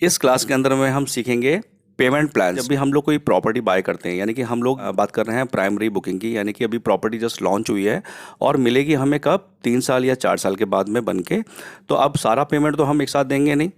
इस क्लास के अंदर में हम सीखेंगे पेमेंट प्लान। जब भी हम लोग कोई प्रॉपर्टी बाय करते हैं, यानी कि हम लोग बात कर रहे हैं प्राइमरी बुकिंग की, यानी कि अभी प्रॉपर्टी जस्ट लॉन्च हुई है और मिलेगी हमें कब, 3 साल या 4 साल के बाद में बन के। तो अब सारा पेमेंट तो हम एक साथ देंगे नहीं,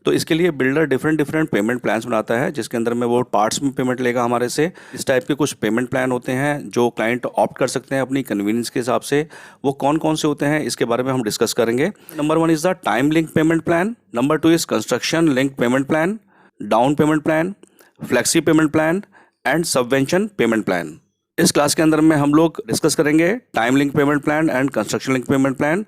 तो इसके लिए builder different different payment plans बनाता है, जिसके अंदर में वो पार्ट्स में पेमेंट लेगा हमारे से। इस टाइप के कुछ पेमेंट प्लान होते हैं जो क्लाइंट ऑप्ट कर सकते हैं अपनी कन्वीनियंस के हिसाब से। वो कौन कौन से होते हैं इसके बारे में हम डिस्कस करेंगे। Number 1 is the time link payment plan, number 2 is construction link payment plan, down payment plan, flexi payment plan and subvention payment plan. इस क्लास के अंदर में हम लोग डिस्कस करेंगे time link payment plan and construction link payment plan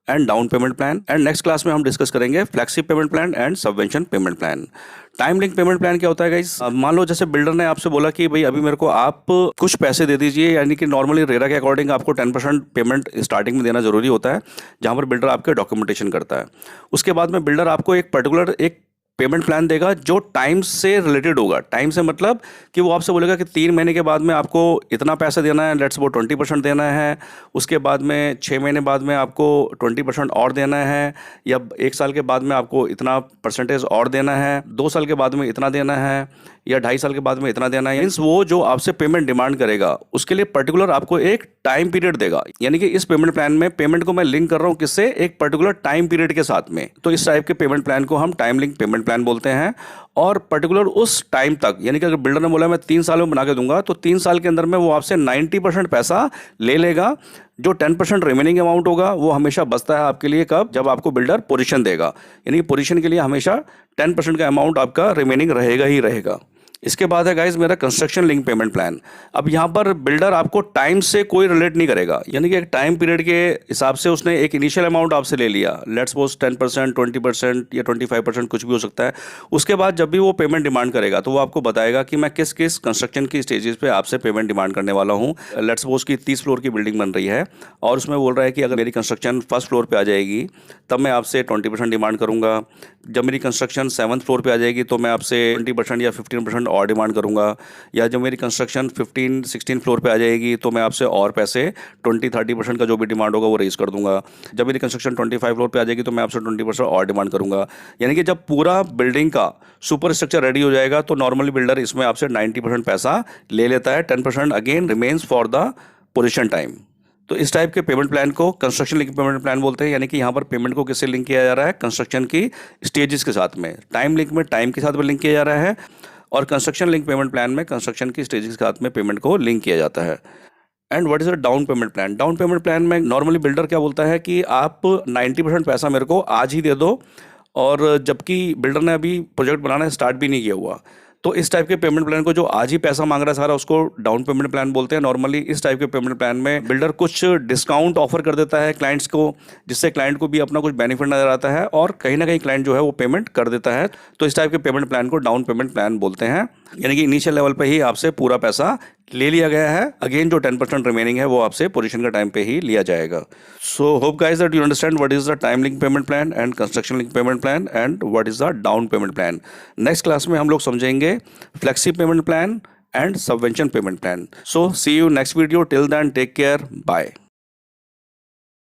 and down payment plan, and next class में हम discuss करेंगे flexi payment plan and subvention payment plan. Time link payment plan क्या होता है गाइस? मान लो जैसे बिल्डर ने आपसे बोला कि भाई अभी मेरे को आप कुछ पैसे दे दीजिए, यानी कि नॉर्मली रेरा के अकॉर्डिंग आपको 10% पेमेंट स्टार्टिंग में देना जरूरी होता है, जहां पर बिल्डर आपके डॉक्यूमेंटेशन करता है। उसके बाद में बिल्डर आपको एक पर्टिकुलर एक पेमेंट प्लान देगा जो टाइम से रिलेटेड होगा। टाइम से मतलब कि वो आपसे बोलेगा कि 3 महीने के बाद में आपको इतना पैसा देना है, लेट्स वो 20% देना है, उसके बाद में 6 महीने बाद में आपको 20% और देना है, या 1 साल के बाद में आपको इतना परसेंटेज और देना है, 2 साल के बाद में इतना देना है, या 2.5 साल के बाद में इतना देना है। मीन्स वो जो आपसे पेमेंट डिमांड करेगा उसके लिए पर्टिकुलर आपको एक टाइम पीरियड देगा। यानी कि इस पेमेंट प्लान में पेमेंट को मैं लिंक कर रहा हूँ किससे, एक पर्टिकुलर टाइम पीरियड के साथ में। तो इस टाइप के पेमेंट प्लान को हम टाइम लिंक पेमेंट प्लान बोलते हैं। और पर्टिकुलर उस टाइम तक, यानी कि अगर बिल्डर ने बोला मैं 3 साल में बना के दूंगा, तो 3 साल के अंदर में वो आपसे 90% पैसा ले लेगा। जो 10% रिमेनिंग अमाउंट होगा वो हमेशा बचता है आपके लिए कब, जब आपको बिल्डर पोजीशन देगा। यानी कि पोजीशन के लिए हमेशा 10% का अमाउंट आपका रिमेनिंग रहेगा ही रहेगा। इसके बाद है गाइज मेरा कंस्ट्रक्शन लिंक पेमेंट प्लान। अब यहाँ पर बिल्डर आपको टाइम से कोई रिलेट नहीं करेगा, यानी कि एक टाइम पीरियड के हिसाब से उसने एक इनिशियल अमाउंट आपसे ले लिया, लेट्स सपोज 10%, 20% या 25%, कुछ भी हो सकता है। उसके बाद जब भी वो पेमेंट डिमांड करेगा तो वो आपको बताएगा कि मैं किस किस कंस्ट्रक्शन की स्टेजेस पे आपसे पेमेंट डिमांड करने वाला हूँ। लेट्स सपोज की 30 फ्लोर की बिल्डिंग बन रही है और उसमें बोल रहा है कि अगर मेरी कंस्ट्रक्शन फर्स्ट फ्लोर पर आ जाएगी तब मैं आपसे 20% डिमांड करूँगा। जब मेरी कंस्ट्रक्शन 7th फ्लोर पर आ जाएगी तो मैं आपसे 20% या 15% और डिमांड करूंगा। या जब मेरी कंस्ट्रक्शन 15-16 फ्लोर पे आ जाएगी तो मैं आपसे और पैसे 20-30% का जो भी डिमांड होगा वो रेज कर दूंगा। जब मेरी कंस्ट्रक्शन 25 फ्लोर पे आ जाएगी तो मैं आपसे 20% और डिमांड करूंगा। यानी कि जब पूरा बिल्डिंग का सुपर स्ट्रक्चर रेडी हो जाएगा तो नॉर्मली बिल्डर इसमें आपसे 90% पैसा ले लेता है, 10% again remains for the position time. तो इस टाइप के पेमेंट प्लान को कंस्ट्रक्शन लिंक पेमेंट प्लान बोलते हैं। यानी कि यहाँ पर पेमेंट को किससे लिंक किया जा रहा है, कंस्ट्रक्शन की स्टेजेस के साथ में। टाइम लिंक में टाइम के साथ में लिंक किया जा रहा है, और कंस्ट्रक्शन लिंक पेमेंट प्लान में कंस्ट्रक्शन की स्टेजेस के साथ में पेमेंट को लिंक किया जाता है। And what is a down payment plan? Down payment plan में नॉर्मली बिल्डर क्या बोलता है कि आप 90% पैसा मेरे को आज ही दे दो, और जबकि बिल्डर ने अभी प्रोजेक्ट बनाना स्टार्ट भी नहीं किया हुआ। तो इस टाइप के पेमेंट प्लान को जो आज ही पैसा मांग रहा है सारा, उसको डाउन पेमेंट प्लान बोलते हैं। नॉर्मली इस टाइप के पेमेंट प्लान में बिल्डर कुछ डिस्काउंट ऑफर कर देता है क्लाइंट्स को, जिससे क्लाइंट को भी अपना कुछ बेनिफिट नजर आता है, और कहीं ना कहीं क्लाइंट जो है वो पेमेंट कर देता है। तो इस टाइप के पेमेंट प्लान को डाउन पेमेंट प्लान बोलते हैं। यानी कि इनिशियल लेवल पे ही आपसे पूरा पैसा ले लिया गया है, अगेन जो 10% रिमेनिंग है वो आपसे पोजीशन का टाइम पे ही लिया जाएगा। So hope guys that you understand what is the time link payment plan and construction link payment plan and what is the down payment plan. Next class में हम लोग समझेंगे flexi payment plan and subvention payment plan. So see you next video, till then take care, bye.